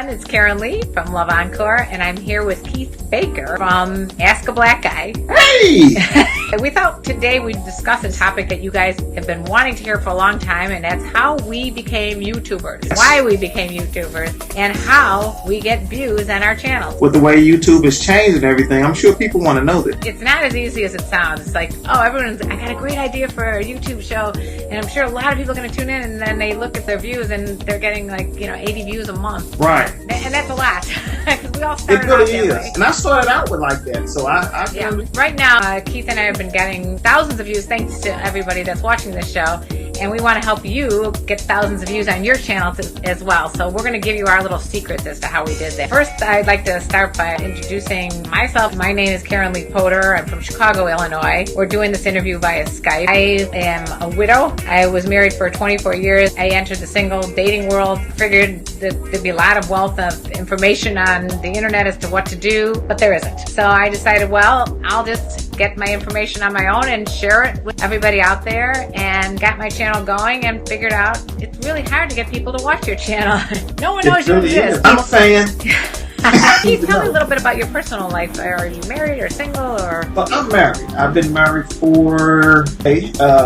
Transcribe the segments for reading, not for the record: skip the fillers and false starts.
everyone. It's Karen Lee from Love Encore, and I'm here with Keith Baker from Ask a Black Guy. Hey! We thought today we'd discuss a topic that you guys have been wanting to hear for a long time, and that's how we became YouTubers, why we became YouTubers, and how we get views on our channels. With the way YouTube has changed and everything, I'm sure people want to know that. It's not as easy as it sounds. It's like, oh, I got a great idea for a YouTube show, and I'm sure a lot of people are going to tune in, and then they look at their views, and they're getting 80 views a month. Right. And that's a lot. Because we all started It really out that is. way. And I started out with like that, so I Yeah. Right now, Keith and I have been getting thousands of views thanks to everybody that's watching this show, and we want to help you get thousands of views on your channel as well. So we're going to give you our little secrets as to how we did that. First, I'd like to start by introducing myself. My name is KarenLee Poter. I'm from Chicago, Illinois. We're doing this interview via Skype. I am a widow. I was married for 24 years. I entered the single dating world. Figured that there'd be a lot of wealth of information on the internet as to what to do, but there isn't. So I decided, well, I'll just get my information on my own and share it with everybody out there, and got my channel going and figured out it's really hard to get people to watch your channel. No one knows you exist. I'm a fan. Can you tell me a little bit about your personal life? Are you married or single or? Well, I'm married. I've been married for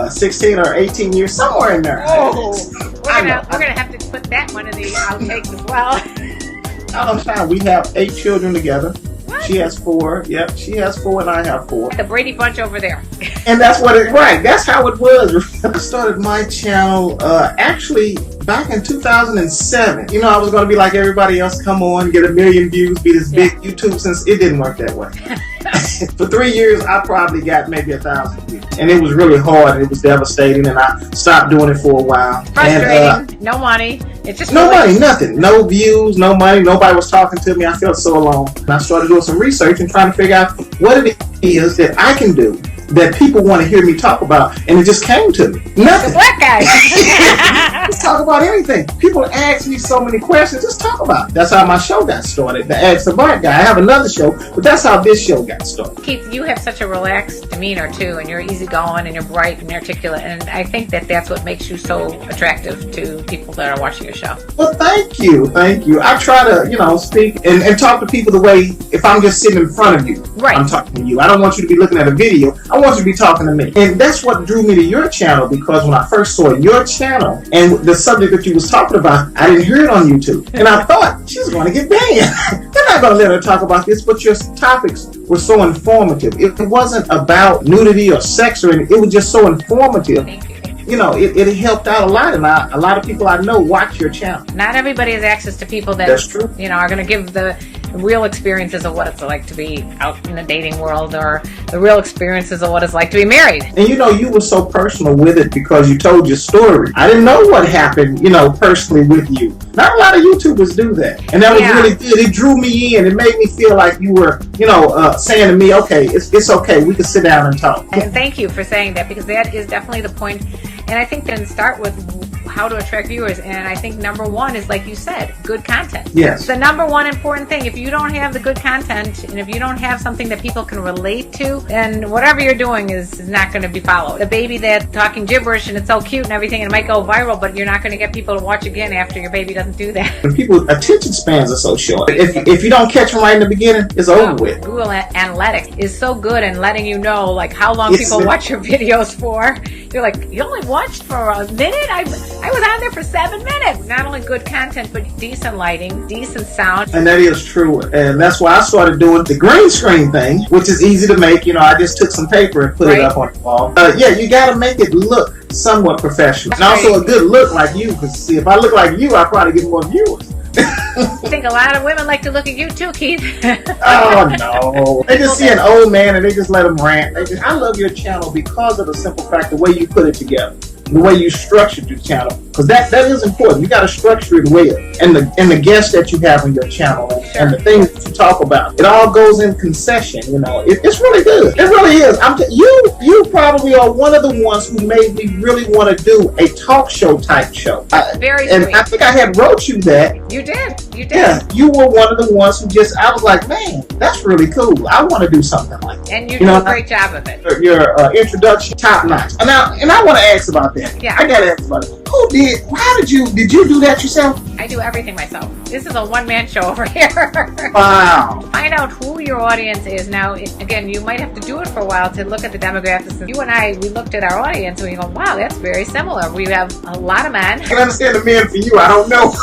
16 or 18 years, somewhere in there. Oh, we're gonna have to put that one in the outtakes as well. I'm fine. We have 8 children together. What? She has 4. Yep, she has 4 and I have 4. The Brady Bunch over there. And that's what it, right, that's how it was. I started my channel actually back in 2007. You know, I was going to be like everybody else, come on, get 1 million views, be this big YouTube, since it didn't work that way. For 3 years, I probably got maybe 1,000 views. And it was really hard. It was devastating, and I stopped doing it for a while. Frustrating. And, no money. It's just no really money, nothing. No views, no money. Nobody was talking to me. I felt so alone. And I started doing some research and trying to figure out what it is that I can do that people want to hear me talk about, and it just came to me. Nothing. The black guy. Just talk about anything. People ask me so many questions. Just talk about it. That's how my show got started. The Ask the Black Guy. I have another show, but that's how this show got started. Keith, you have such a relaxed demeanor too, and you're easygoing and you're bright and articulate, and I think that that's what makes you so attractive to people that are watching your show. Well, thank you. I try to, speak and talk to people the way, if I'm just sitting in front of you, right, I'm talking to you. I don't want you to be looking at a video. I want you to be talking to me. And that's what drew me to your channel, because when I first saw your channel and the subject that you was talking about, I didn't hear it on YouTube. And I thought, she's going to get banned. They're not going to let her talk about this, but your topics were so informative. It wasn't about nudity or sex or anything. It was just so informative. Thank you. It helped out a lot, and a lot of people I know watch your channel. Not everybody has access to people that That's true. Are going to give the real experiences of what it's like to be out in the dating world, or the real experiences of what it's like to be married. And you were so personal with it because you told your story. I didn't know what happened, personally with you. Not a lot of YouTubers do that, and that was really good. It drew me in. It made me feel like you were, saying to me, okay, it's okay. We can sit down and talk. And thank you for saying that, because that is definitely the point. And I think then start with how to attract viewers. And I think number one is, like you said, good content. Yes. The number one important thing. If you don't have the good content, and if you don't have something that people can relate to, then whatever you're doing is not going to be followed. The baby that's talking gibberish and it's so cute and everything, and it might go viral, but you're not going to get people to watch again after your baby doesn't do that. And people's attention spans are so short. If you don't catch them right in the beginning, it's over with. Google Analytics is so good in letting you know how long people watch your videos for. You're like, you only watched for a minute? I was on there for 7 minutes. Not only good content, but decent lighting, decent sound. And that is true. And that's why I started doing the green screen thing, which is easy to make. I just took some paper and put it up on the wall. You got to make it look somewhat professional. And also a good look like you. Because, see, if I look like you, I probably get more viewers. I think a lot of women like to look at you too, Keith. Oh, no. They just see an old man and they just let him rant. I love your channel because of the simple fact, the way you put it together. The way you structured your channel, because that is important. You got to structure it well, and the guests that you have on your channel, and the things that you talk about, it all goes in concession. It's really good. It really is. You probably are one of the ones who made me really want to do a talk show type show. Very and sweet. I think I had wrote you that. You did. Yeah, you were one of the ones who I was like, man, that's really cool. I want to do something like that. And you do a great job of it. Your introduction, top notch. And I want to ask about that. Yeah. I gotta ask about it. Did you do that yourself? I do everything myself. This is a one-man show over here. Wow. Find out who your audience is. Now, again, you might have to do it for a while to look at the demographics. You and I, we looked at our audience and we go, wow, that's very similar. We have a lot of men. I can understand the men for you. I don't know.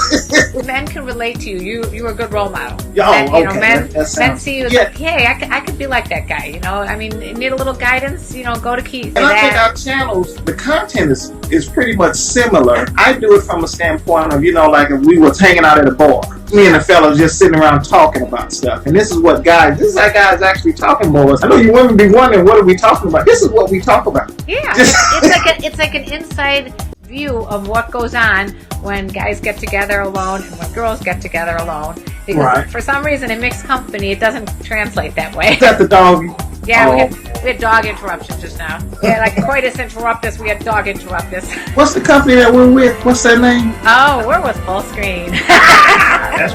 Men can relate to you. You're a good role model. Men, okay. Men Men see you as like, hey, I could be like that guy. I mean, you need a little guidance, go to Keith. And I think our channels, the content is pretty much similar. I do it from a standpoint of, like if we was hanging out at a bar. Me and the fellas just sitting around talking about stuff. And this is how guys actually talking boys. I know you women be wondering, what are we talking about? This is what we talk about. Yeah, it's like an inside view of what goes on when guys get together alone and when girls get together alone. Because for some reason in mixed company, it doesn't translate that way. Is that the dog? Yeah, we had dog interruption just now. We had like coitus interruptus, we had dog interruptus. What's the company that we're with? What's their name? Oh, we're with Full Screen.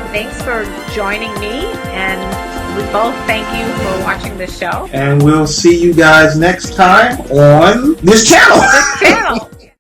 Thanks for joining me, and we both thank you for watching this show. And we'll see you guys next time on this channel.